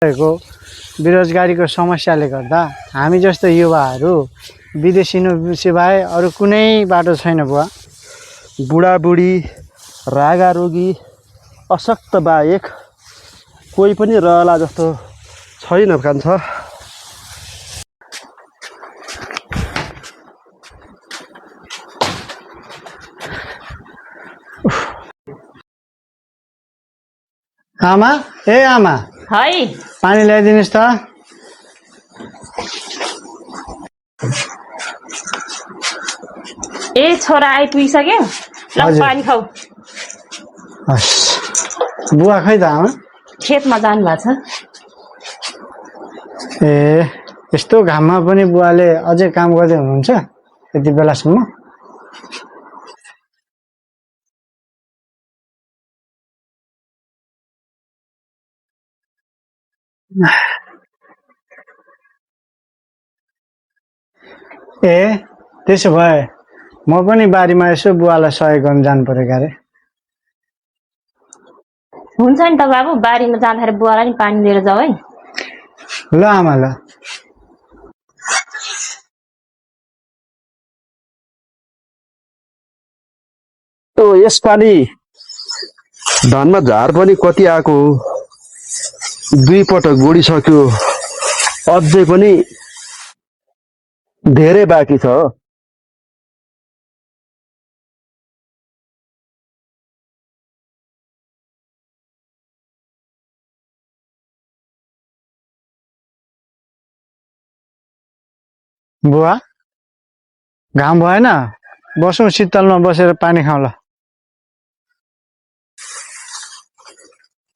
भएको बेरोजगारीको समस्याले गर्दा हामी जस्तो युवाहरू विदेशिनु सिवाय अरू कुनै बाटो छैन बुवा। बुढाबुढी, रागा रोगी, अशक्त बाहेक कोही पनि रहला जस्तो छैन कान्छ। आमा, ए आमा, है पानी ल्याइदिनुहोस् त। ए छोरा आइपुगिसक्यो, ल हजुर। पानी खाऊ। हस् बुवा खै त आमा? खेतमा जानु भएको छ। ए यस्तो घाममा पनि बुवाले अझै काम गर्दै हुनुहुन्छ यति बेलासम्म? ए त्यसो भए म पनि बारीमा यसो बुवालाई सहयोग गर्न जानु पर्यो क्यारे। हुन्छ नि त बाबु, बारीमा जाँदाखेरि बुवालाई नि पानी लिएर जाऊ है। ल आमा ल। यसपालि धानमा झार पनि कति आएको, 2 पटक गोडिसक्यो, अझै पनि धेरै बाँकी छ। बुवा घाम भएन, बसौँ शीतलमा बसेर पानी खाउँ ल।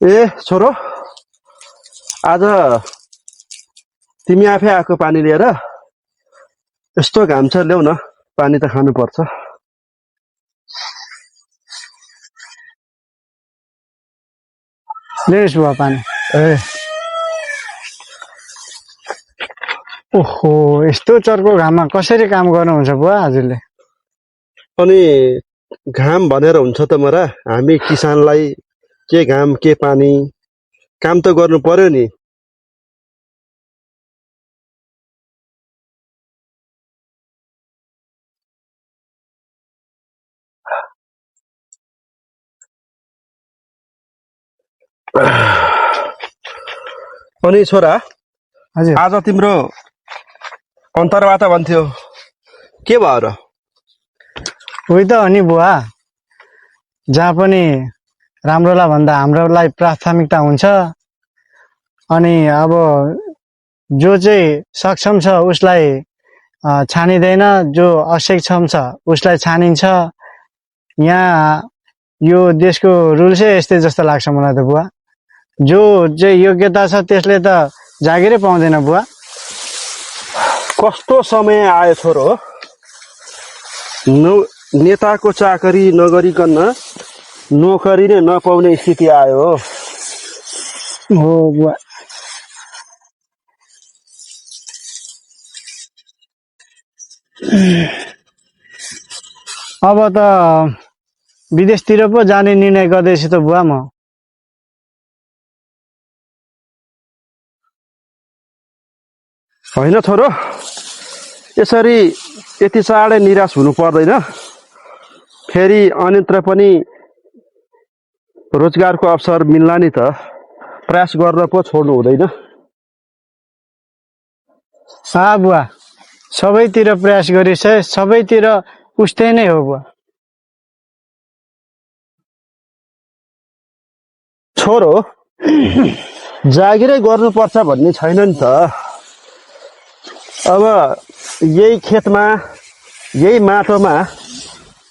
ए छोरो, आज तिमी आफै आएको पानी लिएर? यस्तो घाम छ, ल्याउ न, पानी त खानुपर्छ। ल्याइस् बुवा पानी। ए ओहो, यस्तो चर्को घाममा कसरी काम गर्नुहुन्छ बुवा हजुरले? अनि घाम भनेर हुन्छ त मरा? हामी किसानलाई के घाम के पानी, काम त गर्नु पर्यो नि। अनि छोरा, हजुर आज तिम्रो अन्तर्वार्ता भन्थ्यो, के भयो र? उही त हो नि बुवा, जहाँ पनि राम्रोलाई भन्दा हाम्रोलाई प्राथमिकता हुन्छ। अनि अब जो चाहिँ सक्षम छ उसलाई छानिँदैन, जो असक्षम छ उसलाई छानिन्छ। यहाँ यो देशको रुल्सै यस्तै जस्तो लाग्छ मलाई त बुवा। जो चाहिँ योग्यता छ त्यसले त जागिरै पाउँदैन बुवा। कस्तो समय आयो छोरो, नेताको चाकरी नगरिकन नोकरी नै नपाउने स्थिति आयो। हो बुवा। अब त विदेशतिर पो जाने निर्णय गर्दैछु त बुवा म। होइन छोरो, यसरी यति चाँडै निराश हुनु पर्दैन। फेरि अन्यत्र पनि रोजगारको अवसर मिल्ला नि त, प्रयास गर्न पो छोड्नु हुँदैन। बुवा, सबैतिर प्रयास गरिछ, सबैतिर उस्तै नै हो बुवा। छोरो, जागिरै गर्नुपर्छ भन्ने छैन नि त। अब यही खेतमा, यही माटोमा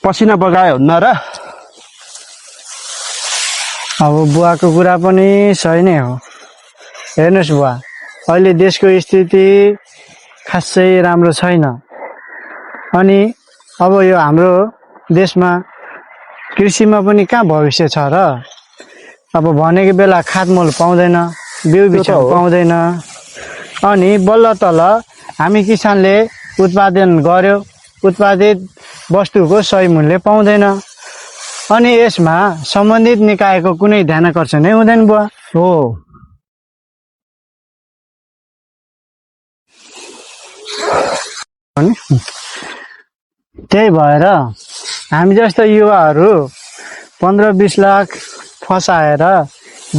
पसिना बगायो हुन्न र? अब बुवाको कुरा पनि सही नै हो। हेर्नुहोस् बुवा, अहिले देशको स्थिति खासै राम्रो छैन। अनि अब यो हाम्रो देशमा कृषिमा पनि कहाँ भविष्य छ र? अब भनेको बेला खादमूल पाउँदैन, बिउ बिछाउ पाउँदैन। अनि बल्ल तल हामी किसानले उत्पादन गर्यो, उत्पादित वस्तुको सही मूल्य पाउँदैन। अनि यसमा सम्बन्धित निकायको कुनै ध्यानकर्षण नै हुँदैन बुवा। हो, अनि त्यही भएर हामी जस्तो युवाहरू 15-20 लाख फसाएर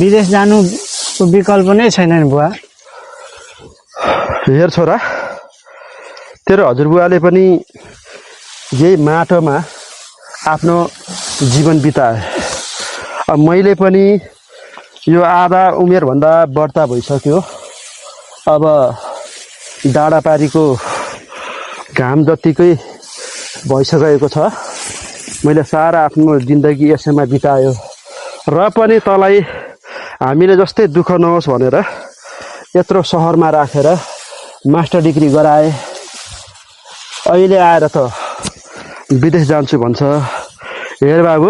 विदेश जानुको विकल्प नै छैन नि बुवा। हेर छोरा, तेरो हजुरबुवाले पनि यही माटोमा आफ्नो जीवन बिताए। अब मैले पनि यो आधा उमेरभन्दा बढ्ता भइसक्यो। अब डाँडापारीको घाम जत्तिकै भइसकेको छ। मैले सारा आफ्नो जिन्दगी यसैमा बितायो र पनि तँलाई हामीले जस्तै दुःख नहोस् भनेर यत्रो सहरमा राखेर मास्टर डिग्री गराए। अहिले आएर त विदेश जान्छु भन्छ। हेर बाबु,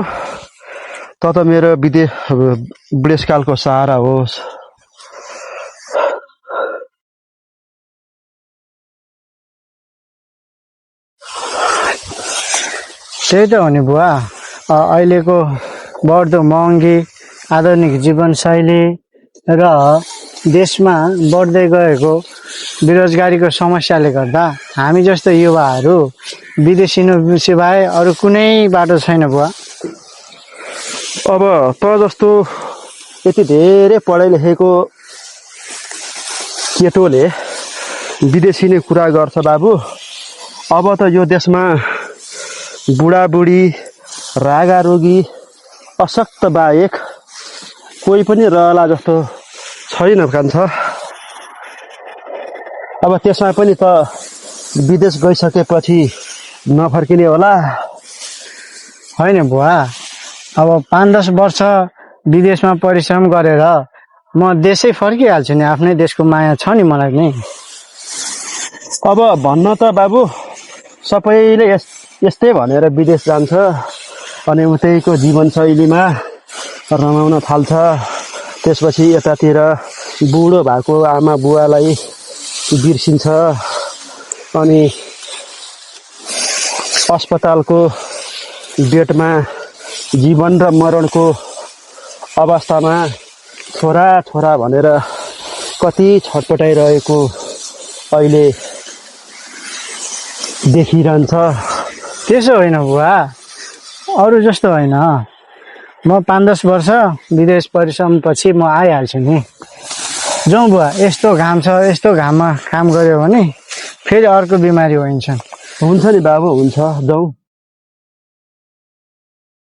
त मेरो बुढेसकालको सहारा होस्। त्यही त हो नि बुवा। अहिलेको बढ्दो महँगी, आधुनिक जीवनशैली र देशमा बढ्दै गएको बेरोजगारीको समस्याले गर्दा हामी जस्तो युवाहरू विदेश हिँड्नु सिवाय अरू कुनै बाटो छैन बुवा। अब त जस्तो यति धेरै पढाइ लेखेको केटोले विदेशी कुरा गर्छ बाबु। अब त यो देशमा बुढाबुढी, रागा रोगी, अशक्त बाहेक कोही पनि रहला जस्तो छैन कान्छ। अब त्यसमा पनि त विदेश गइसकेपछि नफर्किने होला। होइन बुवा, अब 5-10 वर्ष विदेशमा परिश्रम गरेर म देशै फर्किहाल्छु नि। आफ्नै देशको माया छ नि मलाई नै। अब भन्न त बाबु सबैले यस्तै भनेर विदेश जान्छ अनि उतैको जीवनशैलीमा रमाउन थाल्छ। त्यसपछि यतातिर बुढो भएको आमा बुवालाई बिर्सिन्छ अनि अस्पतालको बेडमा जीवन र मरणको अवस्थामा छोरा छोरा भनेर कति छटपटाइरहेको अहिले देखिरहन्छ। त्यसो होइन बुवा, अरू जस्तो होइन। म 5-10 वर्ष विदेश परिश्रमपछि म आइहाल्छु नि। जाउँ बुवा, यस्तो घाम छ, यस्तो घाममा काम गऱ्यो भने फेरि अर्को बिमारी होइन्छ। हुन्छ नि बाबु, हुन्छ, जाउँ।